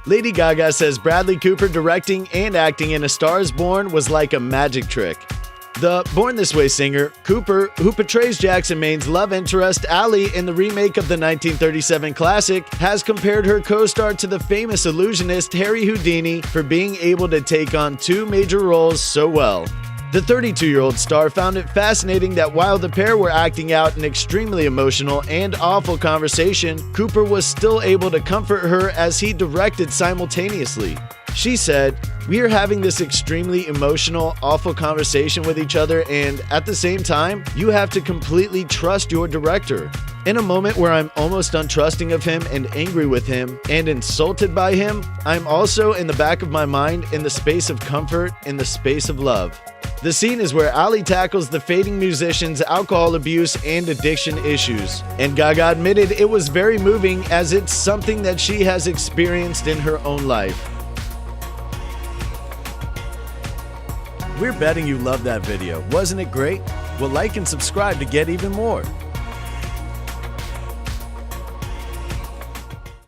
Lady Gaga says Bradley Cooper directing and acting in A Star is Born was like a magic trick. The Born This Way singer, Cooper, who portrays Jackson Maine's love interest Allie in the remake of the 1937 classic, has compared her co-star to the famous illusionist Harry Houdini for being able to take on two major roles so well. The 32-year-old star found it fascinating that while the pair were acting out an extremely emotional and awful conversation, Cooper was still able to comfort her as he directed simultaneously. She said, "We are having this extremely emotional, awful conversation with each other, and at the same time, you have to completely trust your director. In a moment where I'm almost untrusting of him and angry with him and insulted by him, I'm also in the back of my mind in the space of comfort, in the space of love." The scene is where Allie tackles the fading musician's alcohol abuse and addiction issues, and Gaga admitted it was very moving as it's something that she has experienced in her own life. We're betting you loved that video. Wasn't it great? Well, like and subscribe to get even more.